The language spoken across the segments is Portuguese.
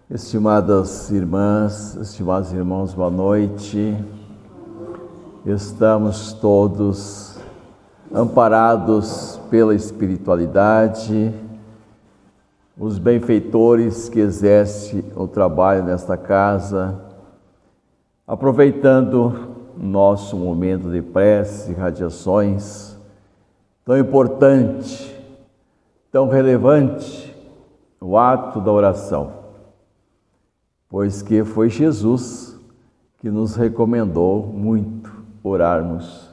Estimadas irmãs, estimados irmãos, boa noite. Estamos todos amparados pela espiritualidade, os benfeitores que exercem o trabalho nesta casa, aproveitando nosso momento de prece e radiações, tão importante, tão relevante, o ato da oração. Pois que foi Jesus que nos recomendou muito orarmos.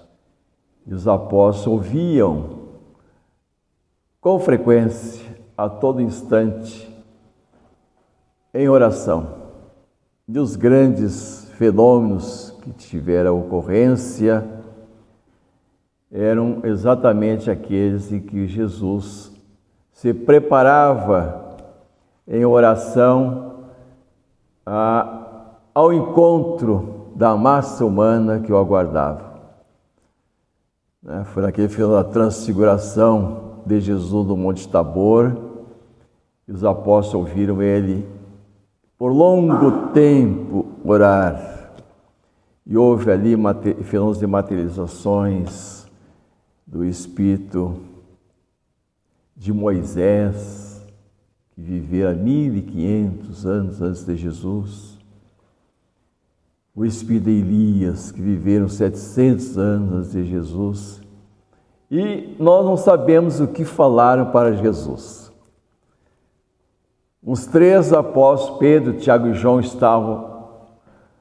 E os apóstolos ouviam com frequência, a todo instante, em oração. E os grandes fenômenos que tiveram ocorrência eram exatamente aqueles em que Jesus se preparava em oração ao encontro da massa humana que o aguardava. Foi naquele final da transfiguração de Jesus no Monte Tabor, e os apóstolos ouviram ele por longo tempo orar. E houve ali fenômenos de materializações do Espírito de Moisés, que vivera 1500 anos antes de Jesus, o Espírito de Elias, que viveram 700 anos antes de Jesus, e nós não sabemos o que falaram para Jesus. Os três apóstolos, Pedro, Tiago e João, estavam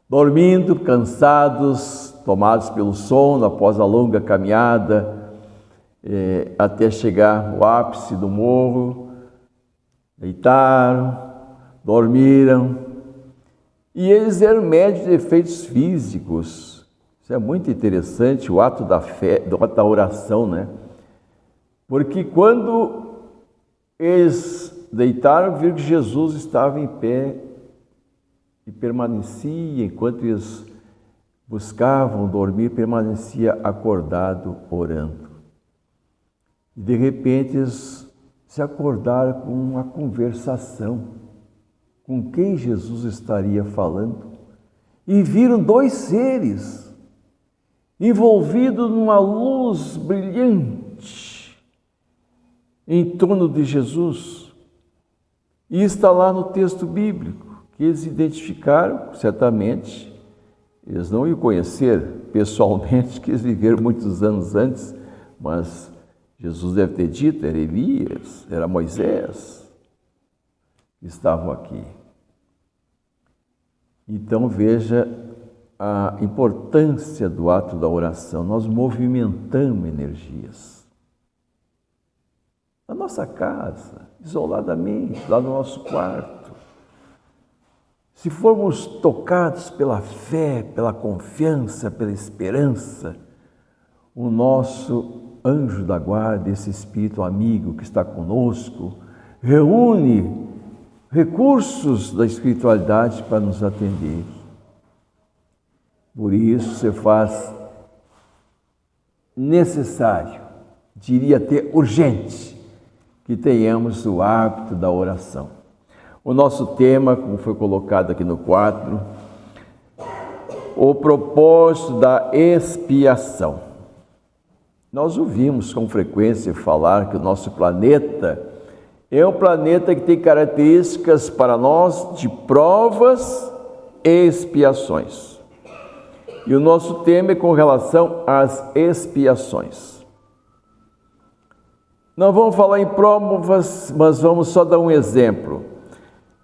dormindo, cansados, tomados pelo sono após a longa caminhada, até chegar ao ápice do morro. Deitaram, dormiram, e eles eram médios de efeitos físicos. Isso é muito interessante, o ato da fé, o ato da oração, né? Porque quando eles deitaram, viram que Jesus estava em pé e permanecia, enquanto eles buscavam dormir, permanecia acordado, orando. E de repente eles se acordaram com uma conversação, com quem Jesus estaria falando, e viram dois seres envolvidos numa luz brilhante em torno de Jesus. E está lá no texto bíblico, que eles identificaram, certamente, eles não iam conhecer pessoalmente, que eles viveram muitos anos antes, mas Jesus deve ter dito, era Elias, era Moisés, que estavam aqui. Então veja a importância do ato da oração. Nós movimentamos energias. Na nossa casa, isoladamente, lá no nosso quarto. Se formos tocados pela fé, pela confiança, pela esperança, o nosso anjo da guarda, esse espírito amigo que está conosco, reúne recursos da espiritualidade para nos atender. Por isso se faz necessário, diria até urgente, que tenhamos o hábito da oração. O nosso tema, como foi colocado aqui no quadro, o propósito da expiação. Nós ouvimos com frequência falar que o nosso planeta é um planeta que tem características para nós de provas e expiações. E o nosso tema é com relação às expiações. Não vamos falar em provas, mas vamos só dar um exemplo.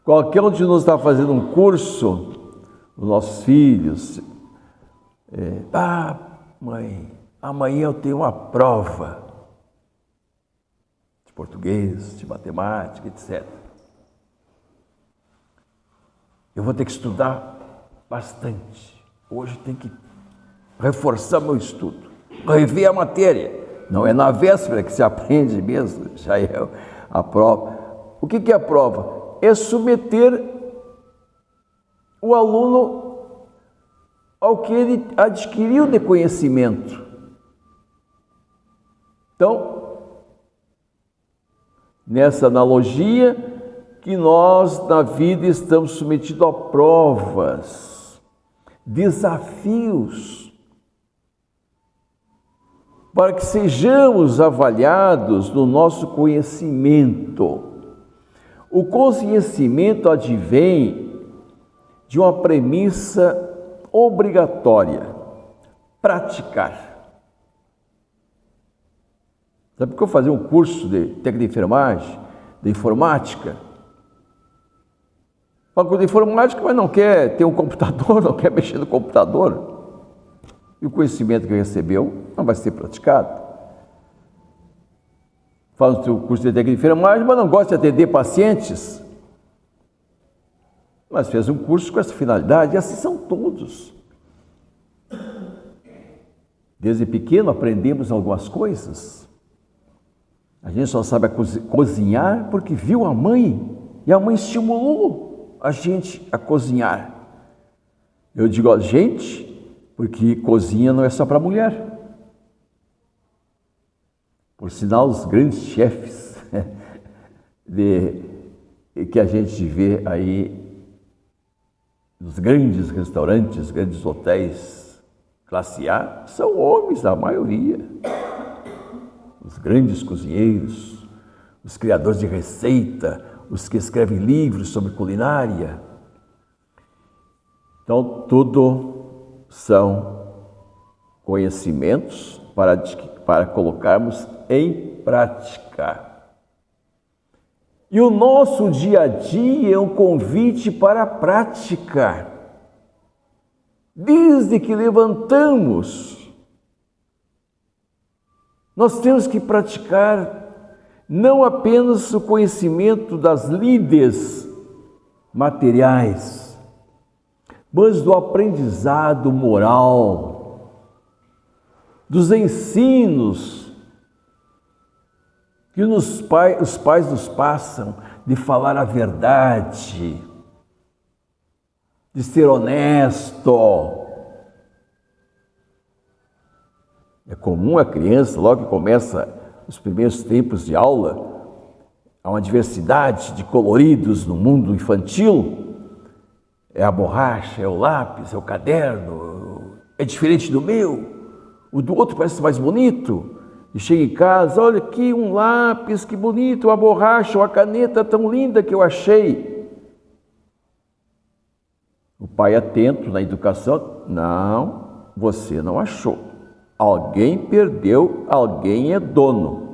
Qualquer um de nós está fazendo um curso, os nossos filhos, mãe, amanhã eu tenho uma prova de português, de matemática, etc. Eu vou ter que estudar bastante. Hoje tem que reforçar meu estudo, rever a matéria. Não é na véspera que se aprende mesmo, já é a prova. O que é a prova? É submeter o aluno ao que ele adquiriu de conhecimento. Então, nessa analogia, que nós na vida estamos submetidos a provas, desafios, para que sejamos avaliados no nosso conhecimento. O conhecimento advém de uma premissa obrigatória: praticar. Sabe que eu fazia um curso de técnica de enfermagem, de informática? Faculdade de informática, mas não quer ter um computador, não quer mexer no computador. E o conhecimento que recebeu não vai ser praticado. Faz o seu curso de técnica de enfermagem, mas não gosta de atender pacientes. Mas fez um curso com essa finalidade, e assim são todos. Desde pequeno aprendemos algumas coisas. A gente só sabe cozinhar porque viu a mãe, e a mãe estimulou a gente a cozinhar. Eu digo a gente, porque cozinha não é só para mulher. Por sinal, os grandes chefes que a gente vê aí nos grandes restaurantes, grandes hotéis classe A, são homens, a maioria. Os grandes cozinheiros, os criadores de receita, os que escrevem livros sobre culinária. Então, tudo são conhecimentos para colocarmos em prática. E o nosso dia a dia é um convite para a prática. Desde que levantamos, nós temos que praticar não apenas o conhecimento das lides materiais, mas do aprendizado moral, dos ensinos que os pais nos passam de falar a verdade, de ser honesto. É comum a criança, logo que começa os primeiros tempos de aula, há uma diversidade de coloridos no mundo infantil. É a borracha, é o lápis, é o caderno, é diferente do meu, o do outro parece mais bonito. E chega em casa, olha aqui um lápis, que bonito, uma borracha, uma caneta tão linda que eu achei. O pai atento na educação, não, você não achou. Alguém perdeu, alguém é dono.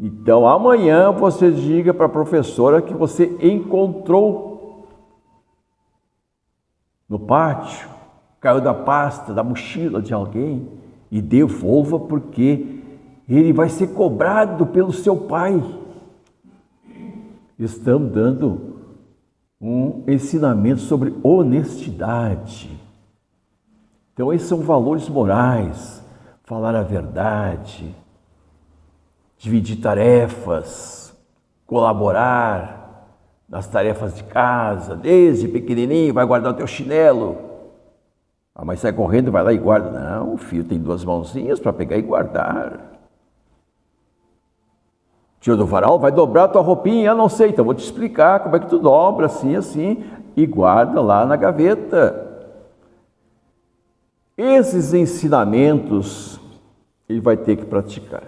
Então amanhã você diga para a professora que você encontrou no pátio, caiu da pasta, da mochila de alguém, e devolva, porque ele vai ser cobrado pelo seu pai. Estamos dando um ensinamento sobre honestidade. Então, esses são valores morais: falar a verdade, dividir tarefas, colaborar nas tarefas de casa, desde pequenininho, vai guardar o teu chinelo. A mãe sai correndo, vai lá e guarda. Não, o filho tem duas mãozinhas para pegar e guardar. Tio do varal, vai dobrar a tua roupinha? Não sei, então vou te explicar como é que tu dobra, assim, assim, e guarda lá na gaveta. Esses ensinamentos ele vai ter que praticar.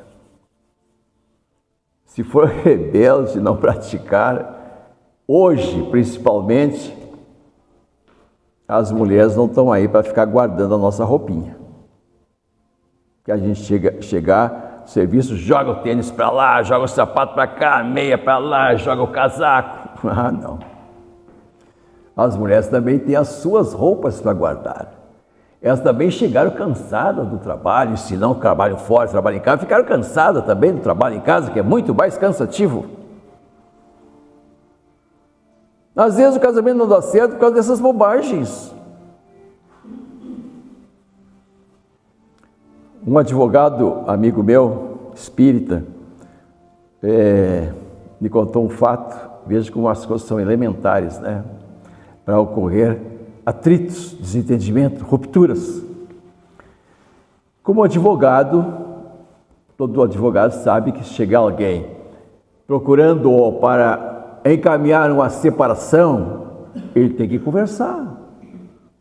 Se for rebelde e não praticar, hoje principalmente, as mulheres não estão aí para ficar guardando a nossa roupinha. Que a gente chegar no serviço, joga o tênis para lá, joga o sapato para cá, a meia para lá, joga o casaco. Ah, não. As mulheres também têm as suas roupas para guardar. Elas também chegaram cansadas do trabalho, se não trabalham fora, trabalham em casa, ficaram cansadas também do trabalho em casa, que é muito mais cansativo. Às vezes o casamento não dá certo por causa dessas bobagens. Um advogado, amigo meu, espírita, me contou um fato. Veja como as coisas são elementares, né? Para ocorrer atritos, desentendimento, rupturas. Como advogado, todo advogado sabe que se chegar alguém procurando para encaminhar uma separação, ele tem que conversar.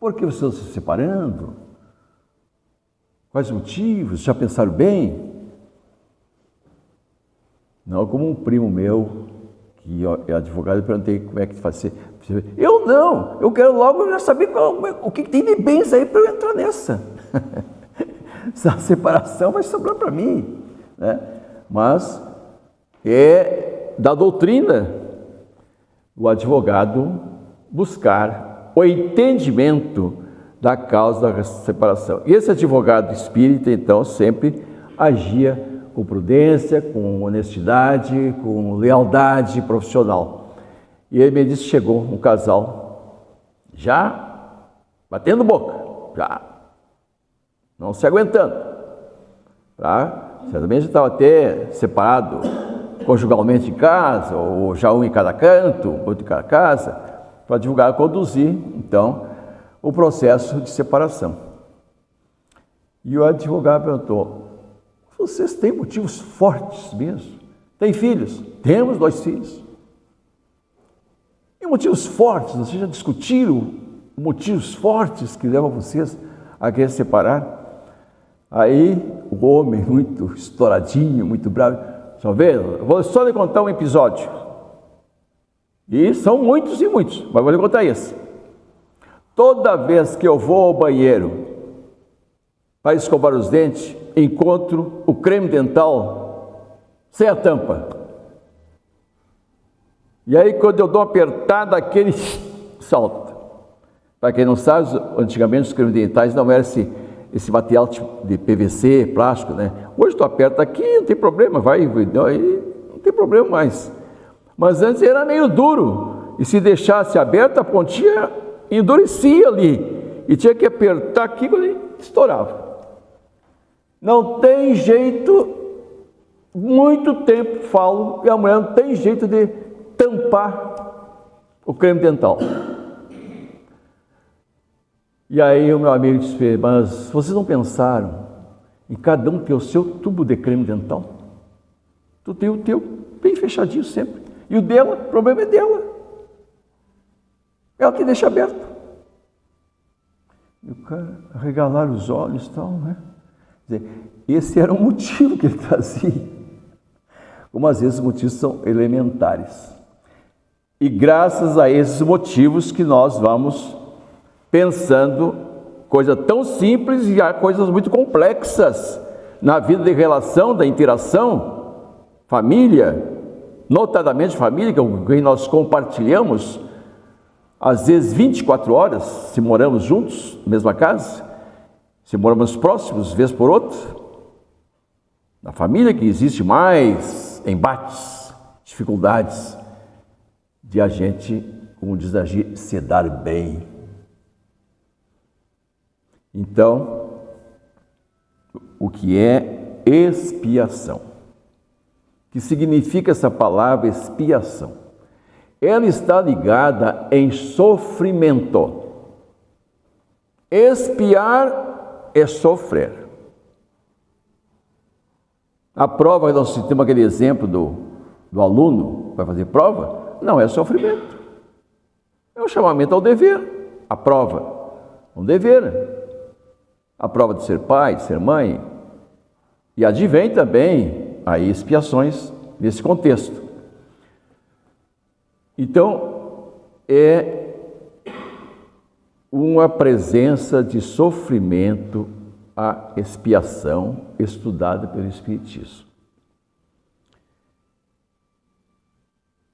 Por que vocês estão se separando? Quais motivos? Já pensaram bem? Não como um primo meu, que é advogado, eu perguntei como é que fazia. Eu não, eu quero logo já saber o que tem de bens aí para eu entrar nessa. Essa separação vai sobrar para mim, né? Mas é da doutrina o advogado buscar o entendimento da causa da separação. E esse advogado espírita, então, sempre agia com prudência, com honestidade, com lealdade profissional. E ele me disse, chegou um casal, já batendo boca, já não se aguentando. Certamente estava até separado conjugalmente em casa, ou já um em cada canto, outro em cada casa, para o advogado conduzir, então, o processo de separação. E o advogado perguntou, vocês têm motivos fortes mesmo? Tem filhos? Temos 2 filhos. E motivos fortes? Vocês já discutiram motivos fortes que levam vocês a querer separar? Aí o homem, muito estouradinho, muito bravo, só vê, vou só lhe contar um episódio. E são muitos e muitos, mas vou lhe contar esse. Toda vez que eu vou ao banheiro para escovar os dentes, encontro o creme dental sem a tampa. E aí, quando eu dou uma apertada, aquele salta. Para quem não sabe, antigamente os cremes dentais não eram esse material tipo de PVC, plástico, né? Hoje tu aperta aqui, não tem problema, vai, não tem problema mais. Mas antes era meio duro, e se deixasse aberta, a pontinha endurecia ali, e tinha que apertar aqui quando ele estourava. Não tem jeito, muito tempo falo, e a mulher não tem jeito de tampar o creme dental. E aí o meu amigo disse, mas vocês não pensaram em cada um ter o seu tubo de creme dental? Tu tem o teu bem fechadinho sempre. E o dela, o problema é dela. Ela que deixa aberto. E o cara arregalar os olhos e tal, né? Quer dizer, esse era o motivo que ele trazia. Como às vezes os motivos são elementares. E graças a esses motivos que nós vamos pensando coisas tão simples e há coisas muito complexas na vida de relação, da interação, família, notadamente família, com quem nós compartilhamos, às vezes 24 horas, se moramos juntos, na mesma casa, se moramos próximos, vez por outra. Na família que existe mais embates, dificuldades de a gente, como diz a gente, se dar bem. Então, o que é expiação? O que significa essa palavra expiação? Ela está ligada em sofrimento. Expiar é sofrer. A prova, nós temos aquele exemplo do aluno que vai fazer prova, não é sofrimento. É um chamamento ao dever. A prova, um dever. A prova de ser pai, de ser mãe. E advém também aí expiações nesse contexto. Então, é uma presença de sofrimento, a expiação estudada pelo Espiritismo.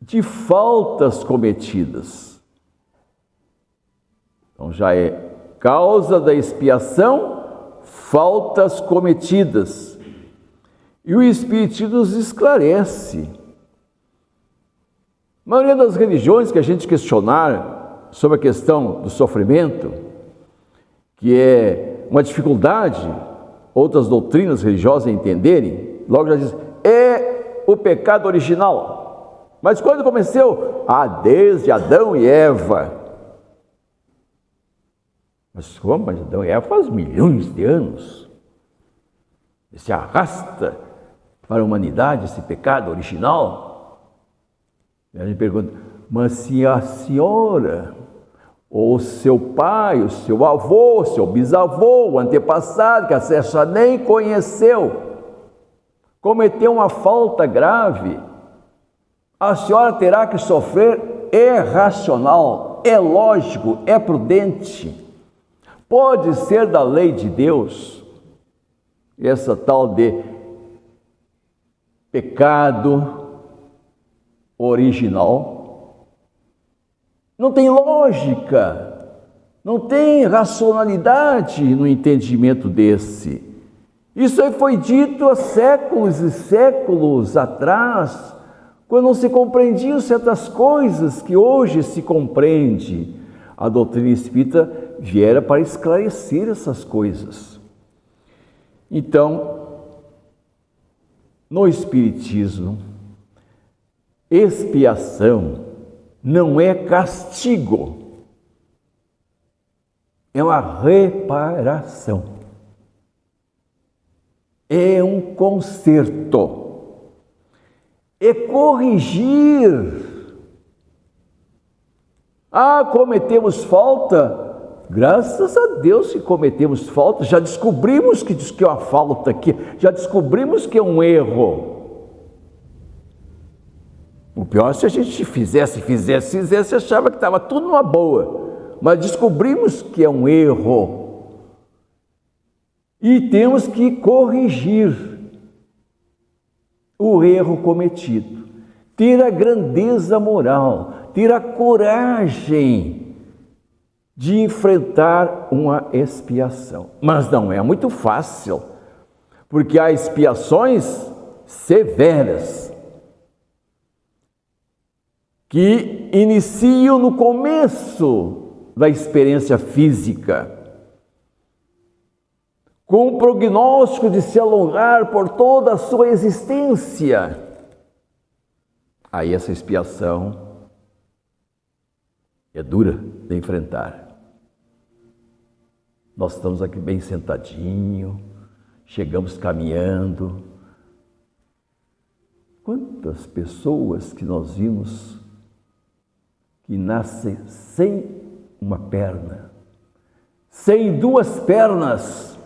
De faltas cometidas. Então, já é causa da expiação, faltas cometidas. E o Espiritismo nos esclarece. A maioria das religiões que a gente questionar sobre a questão do sofrimento, que é uma dificuldade, outras doutrinas religiosas entenderem, logo já diz, é o pecado original. Mas quando começou? Desde Adão e Eva. Mas como? Mas Adão e Eva faz milhões de anos. Se arrasta para a humanidade esse pecado original. E a gente pergunta, mas se a senhora, ou seu pai, o seu avô, o seu bisavô, o antepassado, que a senhora nem conheceu, cometeu uma falta grave, a senhora terá que sofrer, é racional, é lógico, é prudente. Pode ser da lei de Deus, essa tal de pecado original. Não tem lógica, não tem racionalidade no entendimento desse. Isso aí foi dito há séculos e séculos atrás, quando não se compreendiam certas coisas que hoje se compreende. A doutrina espírita viera para esclarecer essas coisas. Então, no Espiritismo, expiação não é castigo, é uma reparação, é um conserto, é corrigir. Cometemos falta, graças a Deus que cometemos falta, já descobrimos que é uma falta aqui, já descobrimos que é um erro. O pior é se a gente fizesse, achava que estava tudo numa boa, mas descobrimos que é um erro e temos que corrigir o erro cometido, ter a grandeza moral, ter a coragem de enfrentar uma expiação. Mas não é muito fácil, porque há expiações severas que iniciam no começo da experiência física, com o prognóstico de se alongar por toda a sua existência. Aí essa expiação é dura de enfrentar. Nós estamos aqui bem sentadinho, chegamos caminhando. Quantas pessoas que nós vimos que nascem sem uma perna, sem duas pernas,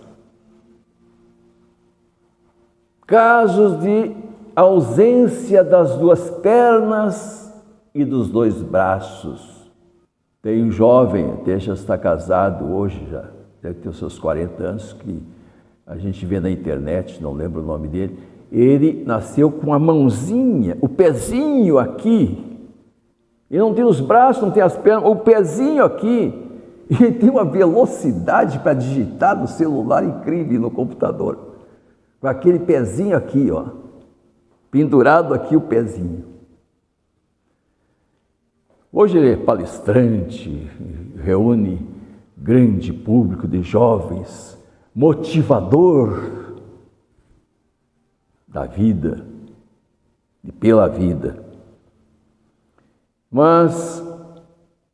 casos de ausência das duas pernas e dos dois braços. Tem um jovem, até já está casado hoje, já deve ter os seus 40 anos, que a gente vê na internet, não lembro o nome dele. Ele nasceu com a mãozinha, o pezinho aqui. Ele não tem os braços, não tem as pernas, o pezinho aqui. E ele tem uma velocidade para digitar no celular incrível, no computador. Com aquele pezinho aqui, ó, pendurado aqui o pezinho. Hoje ele é palestrante, reúne grande público de jovens, motivador da vida e pela vida. Mas,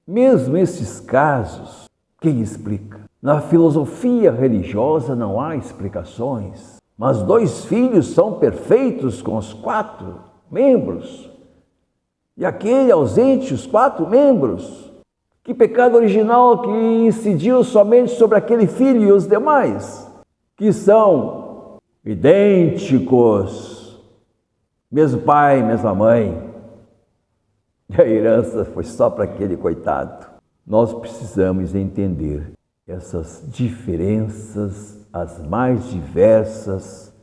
mesmo esses casos, quem explica? Na filosofia religiosa não há explicações, mas 2 filhos são perfeitos com os 4 membros, e aquele ausente, os 4 membros. Que pecado original que incidiu somente sobre aquele filho e os demais, que são idênticos, mesmo pai, mesma mãe. E a herança foi só para aquele coitado. Nós precisamos entender essas diferenças, as mais diversas,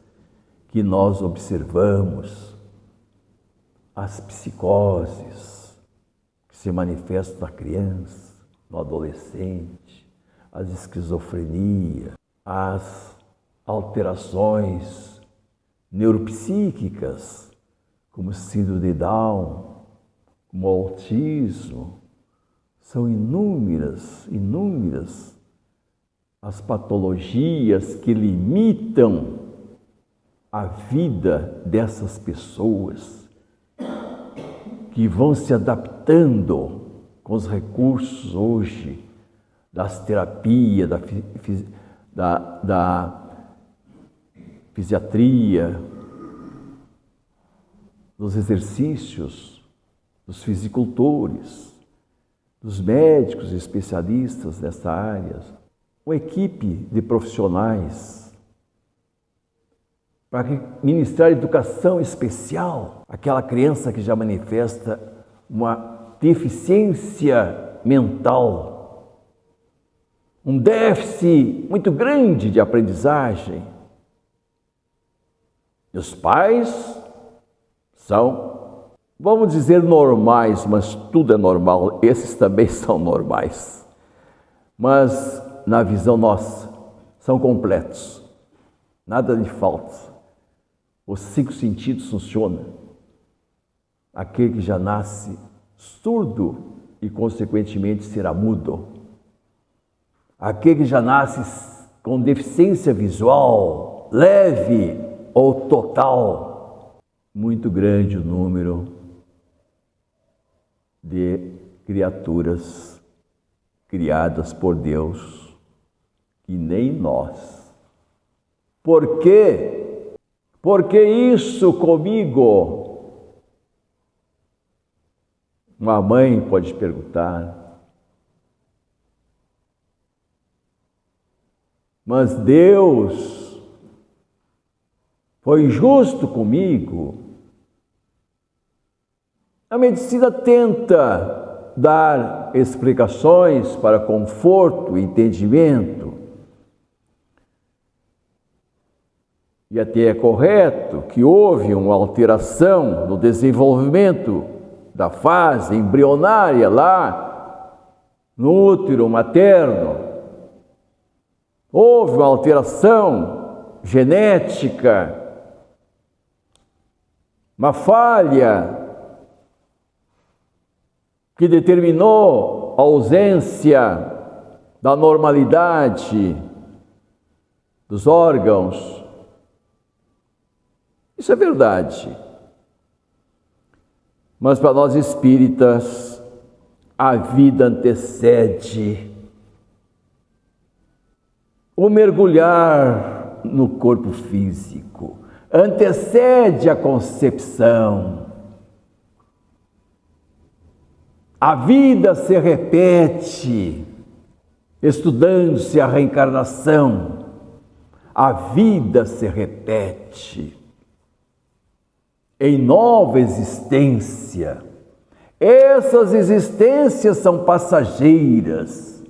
que nós observamos. As psicoses que se manifestam na criança, no adolescente, as esquizofrenia, as alterações neuropsíquicas, como síndrome de Down, como autismo. São inúmeras as patologias que limitam a vida dessas pessoas, que vão se adaptando com os recursos hoje das terapias, da fisiatria, dos exercícios dos fisicultores, dos médicos especialistas nessa área, uma equipe de profissionais para ministrar educação especial àquela criança que já manifesta uma deficiência mental, um déficit muito grande de aprendizagem. E os pais são, vamos dizer, normais, mas tudo é normal, esses também são normais. Mas, na visão nossa, são completos, nada lhe falta. Os 5 sentidos funcionam. Aquele que já nasce surdo e, consequentemente, será mudo. Aquele que já nasce com deficiência visual, leve ou total. Muito grande o número de criaturas criadas por Deus e nem nós. Por quê? Por que isso comigo? Uma mãe pode perguntar. Mas Deus foi justo comigo. A medicina tenta dar explicações para conforto e entendimento. E até é correto que houve uma alteração no desenvolvimento da fase embrionária lá no útero materno. Houve uma alteração genética, uma falha que determinou a ausência da normalidade dos órgãos. Isso é verdade. Mas para nós espíritas, a vida antecede o mergulhar no corpo físico, antecede a concepção. A vida se repete, estudando-se a reencarnação. A vida se repete em nova existência. Essas existências são passageiras.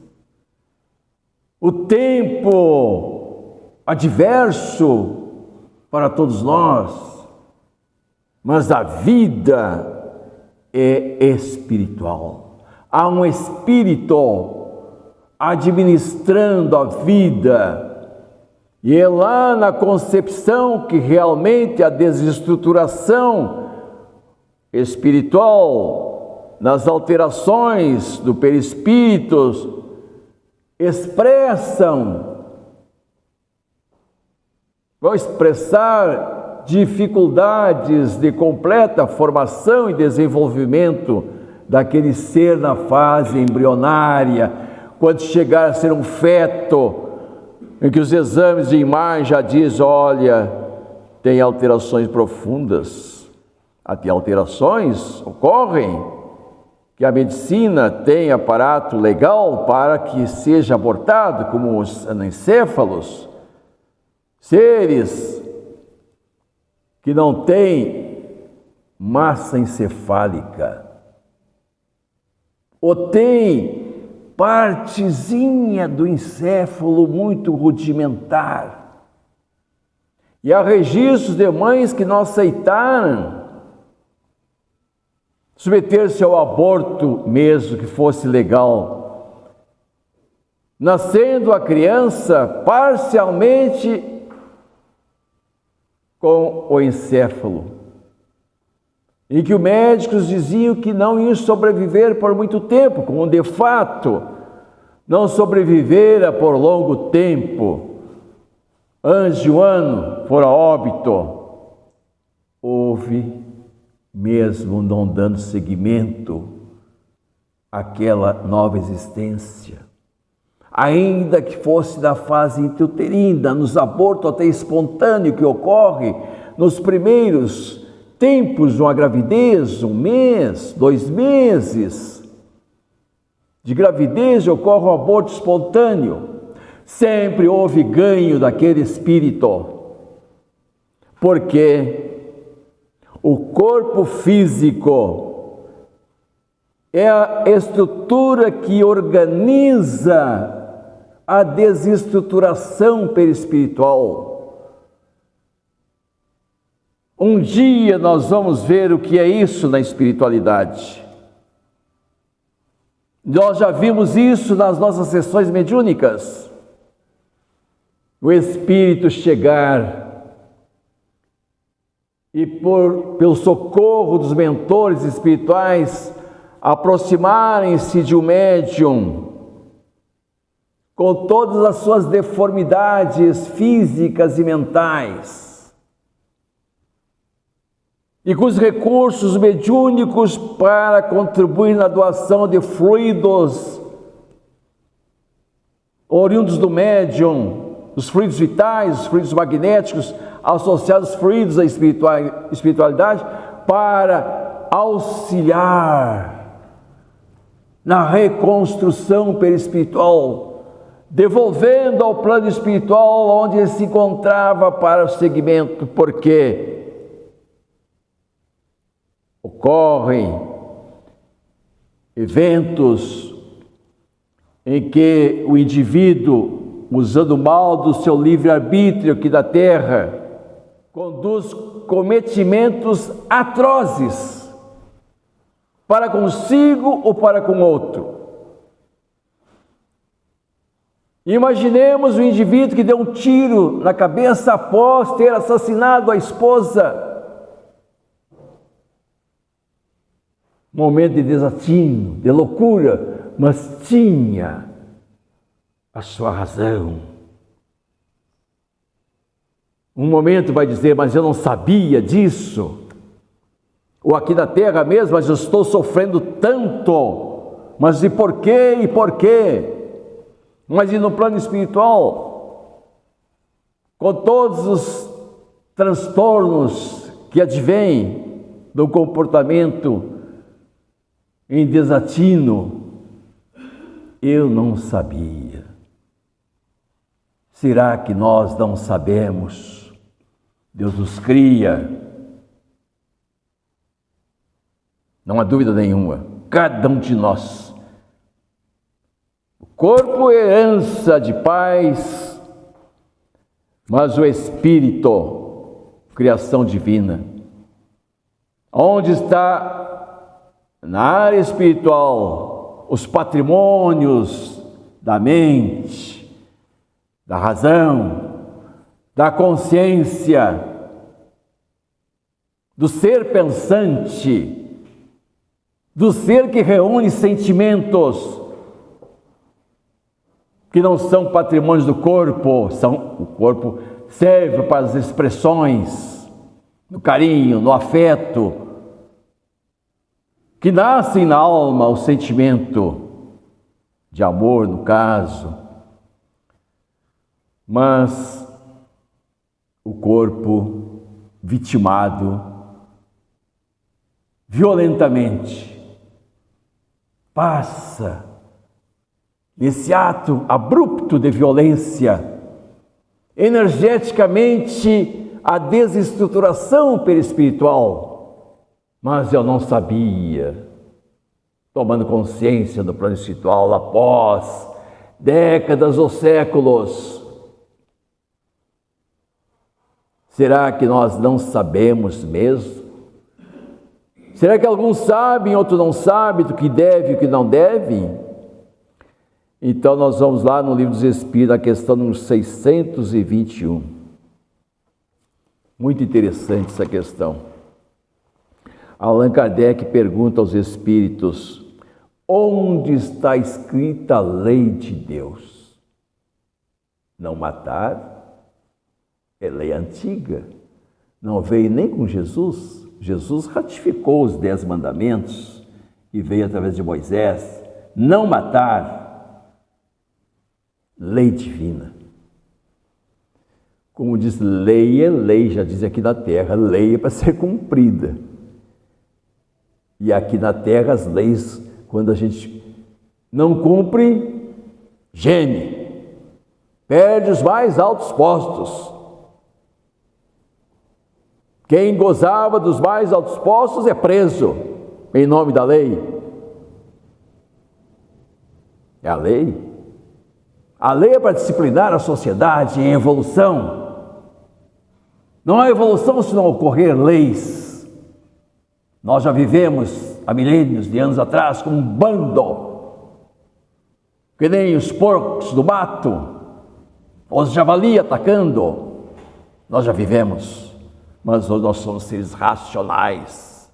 O tempo adverso para todos nós, mas a vida é espiritual. Há um espírito administrando a vida. E é lá na concepção que realmente a desestruturação espiritual, nas alterações do perispírito, vão expressar dificuldades de completa formação e desenvolvimento daquele ser na fase embrionária, quando chegar a ser um feto, em que os exames de imagem já dizem, olha, tem alterações profundas. Até alterações ocorrem, que a medicina tem aparato legal para que seja abortado, como os anencéfalos, seres que não têm massa encefálica, ou têm partezinha do encéfalo muito rudimentar. E há registros de mães que não aceitaram submeter-se ao aborto mesmo que fosse legal, nascendo a criança parcialmente com o encéfalo, e que os médicos diziam que não iam sobreviver por muito tempo, como de fato não sobrevivera por longo tempo. Antes de um ano, fora óbito. Houve, mesmo não dando seguimento àquela nova existência, ainda que fosse na fase intrauterina, nos abortos até espontâneo que ocorre nos primeiros tempos de uma gravidez, 1 mês, 2 meses de gravidez, ocorre um aborto espontâneo. Sempre houve ganho daquele espírito, porque o corpo físico é a estrutura que organiza a desestruturação perispiritual. Um dia nós vamos ver o que é isso na espiritualidade. Nós já vimos isso nas nossas sessões mediúnicas. O espírito chegar e pelo socorro dos mentores espirituais aproximarem-se de um médium com todas as suas deformidades físicas e mentais, e com os recursos mediúnicos para contribuir na doação de fluidos oriundos do médium, os fluidos vitais, os fluidos magnéticos, associados aos fluidos da espiritualidade, para auxiliar na reconstrução perispiritual, devolvendo ao plano espiritual onde ele se encontrava para o segmento, porque ocorrem eventos em que o indivíduo, usando mal do seu livre-arbítrio aqui da Terra, conduz cometimentos atrozes para consigo ou para com outro. Imaginemos o indivíduo que deu um tiro na cabeça após ter assassinado a esposa. Momento de desatino, de loucura, mas tinha a sua razão. Um momento vai dizer, mas eu não sabia disso. Ou aqui na Terra mesmo, mas eu estou sofrendo tanto. Mas e por quê? E por quê? Mas e no plano espiritual? Com todos os transtornos que advêm do comportamento em desatino, eu não sabia. Será que nós não sabemos? Deus nos cria. Não há dúvida nenhuma, cada um de nós. O corpo é herança de pais, mas o espírito, criação divina. Onde está, na área espiritual, os patrimônios da mente, da razão, da consciência, do ser pensante, do ser que reúne sentimentos que não são patrimônios do corpo, o corpo serve para as expressões, no carinho, no afeto, que nascem na alma, o sentimento de amor, no caso, mas o corpo vitimado violentamente passa nesse ato abrupto de violência, energeticamente a desestruturação perispiritual. Mas eu não sabia, tomando consciência do plano espiritual após décadas ou séculos. Será que nós não sabemos mesmo? Será que alguns sabem, outros não sabem do que deve e o que não deve? Então nós vamos lá no Livro dos Espíritos, na questão número 621. Muito interessante essa questão. Allan Kardec pergunta aos espíritos: onde está escrita a lei de Deus? Não matar é lei antiga, não veio nem com Jesus. Jesus ratificou os 10 mandamentos e veio através de Moisés. Não matar, lei divina. Como diz, lei é lei, já diz aqui na terra, lei é para ser cumprida. E aqui na terra as leis, quando a gente não cumpre, geme, perde os mais altos postos. Quem gozava dos mais altos postos é preso, em nome da lei. É a lei. A lei é para disciplinar a sociedade em evolução. Não há evolução se não ocorrer leis. Nós já vivemos há milênios de anos atrás com um bando, que nem os porcos do mato, os javali atacando. Nós já vivemos, mas hoje nós somos seres racionais.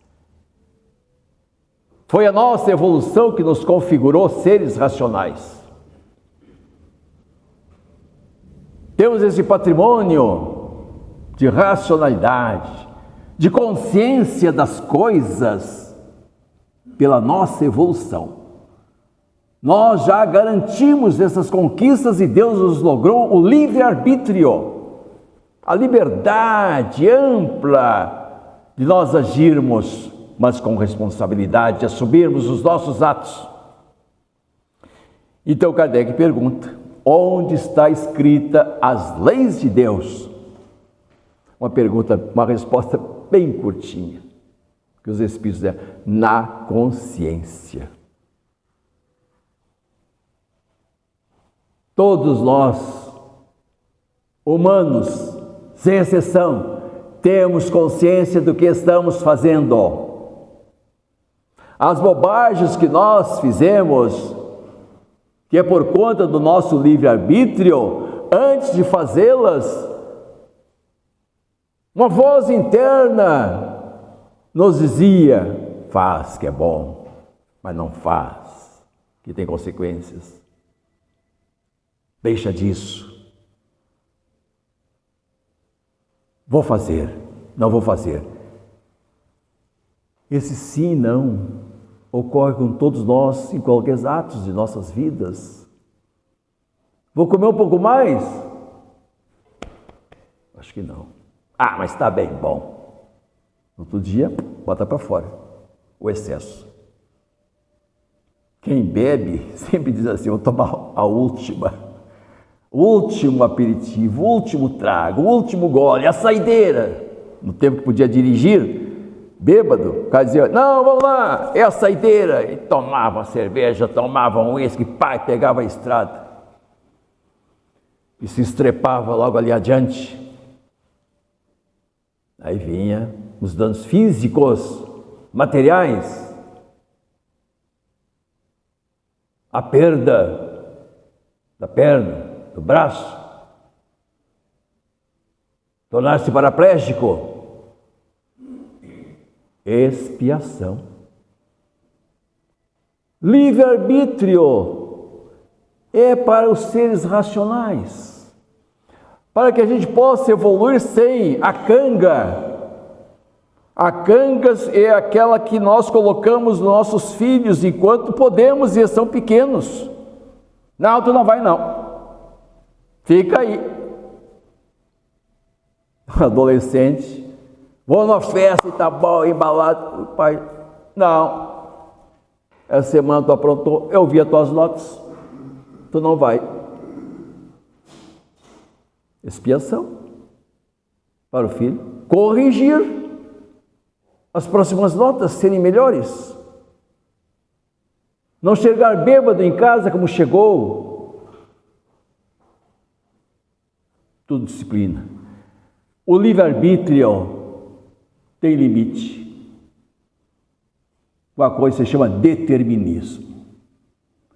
Foi a nossa evolução que nos configurou seres racionais. Temos esse patrimônio de racionalidade, de consciência das coisas pela nossa evolução. Nós já garantimos essas conquistas e Deus nos logrou o livre-arbítrio, a liberdade ampla de nós agirmos, mas com responsabilidade, de assumirmos os nossos atos. Então Kardec pergunta: onde está escrita as leis de Deus? Uma pergunta, uma resposta bem curtinha, que os Espíritos dizem: na consciência. Todos nós, humanos, sem exceção, temos consciência do que estamos fazendo. As bobagens que nós fizemos, que é por conta do nosso livre-arbítrio, antes de fazê-las, uma voz interna nos dizia: faz que é bom, mas não faz, que tem consequências. Deixa disso. Vou fazer, não vou fazer. Esse sim e não ocorre com todos nós em qualquer atos de nossas vidas. Vou comer um pouco mais? Acho que não. Ah, mas está bem bom. No outro dia, bota para fora o excesso. Quem bebe sempre diz assim: vou tomar a última, o último aperitivo, o último trago, o último gole, a saideira. No tempo que podia dirigir, bêbado, o cara dizia: não, vamos lá, é a saideira. E tomava cerveja, tomava um uísque, pai, pegava a estrada e se estrepava logo ali adiante. Aí vinha os danos físicos, materiais, a perda da perna, do braço, tornar-se paraplégico. Expiação. Livre-arbítrio é para os seres racionais, para que a gente possa evoluir sem a canga. A canga é aquela que nós colocamos nos nossos filhos enquanto podemos e são pequenos. Não, tu não vai não. Fica aí. Adolescente, vou na festa e tá bom, embalado. O pai, não. Essa semana tu aprontou, eu vi as tuas notas. Tu não vai. Expiação para o filho, corrigir as próximas notas serem melhores, não chegar bêbado em casa como chegou. Tudo disciplina. O livre-arbítrio tem limite. Uma coisa se chama determinismo.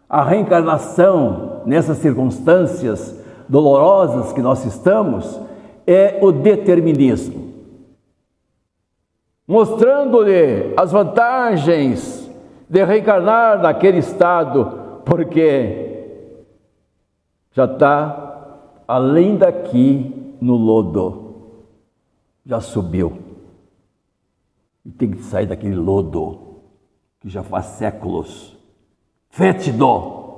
A reencarnação nessas circunstâncias dolorosas que nós estamos, é o determinismo, mostrando-lhe as vantagens de reencarnar naquele estado, porque já está além daqui no lodo, já subiu, e tem que sair daquele lodo, que já faz séculos, fétido,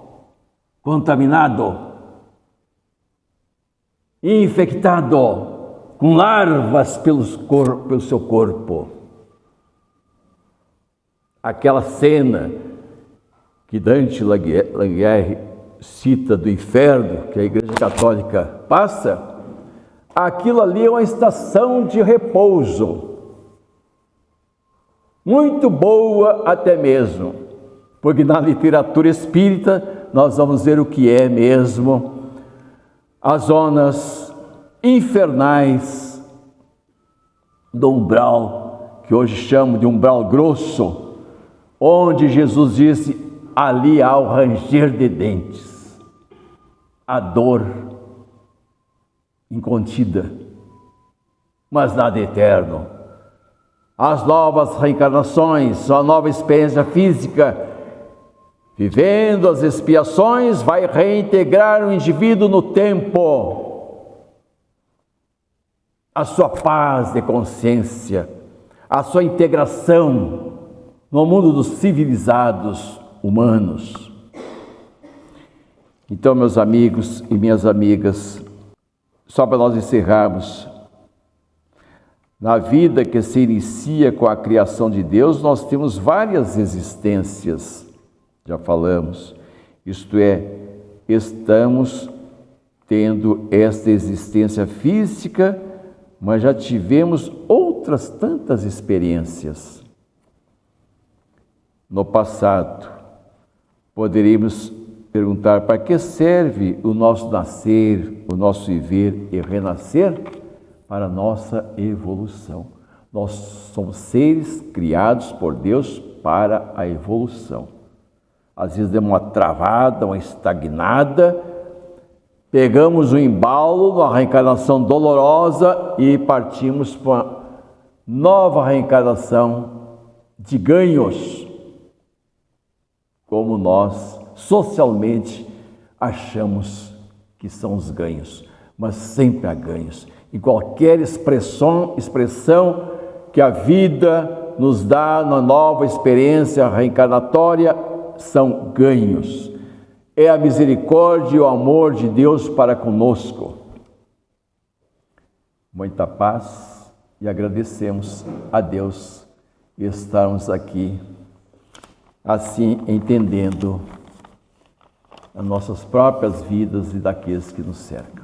contaminado, infectado, com larvas pelo seu corpo. Aquela cena que Dante Alighieri cita do inferno, que a Igreja Católica passa, aquilo ali é uma estação de repouso, muito boa até mesmo, porque na literatura espírita nós vamos ver o que é mesmo as zonas infernais do umbral, que hoje chamam de umbral grosso, onde Jesus disse: ali há o ranger de dentes, a dor incontida, mas nada eterno. As novas reencarnações, a nova experiência física, vivendo as expiações, vai reintegrar o indivíduo no tempo, a sua paz de consciência, a sua integração no mundo dos civilizados humanos. Então, meus amigos e minhas amigas, só para nós encerrarmos, na vida que se inicia com a criação de Deus, nós temos várias existências, já falamos, isto é, estamos tendo esta existência física, mas já tivemos outras tantas experiências. No passado, poderíamos perguntar: para que serve o nosso nascer, o nosso viver e renascer? Para a nossa evolução. Nós somos seres criados por Deus para a evolução. Às vezes demos uma travada, uma estagnada, pegamos um embalo, uma reencarnação dolorosa e partimos para uma nova reencarnação de ganhos, como nós socialmente achamos que são os ganhos, mas sempre há ganhos. Em qualquer expressão que a vida nos dá na nova experiência reencarnatória, são ganhos. É a misericórdia e o amor de Deus para conosco. Muita paz e agradecemos a Deus estarmos aqui, assim entendendo as nossas próprias vidas e daqueles que nos cercam.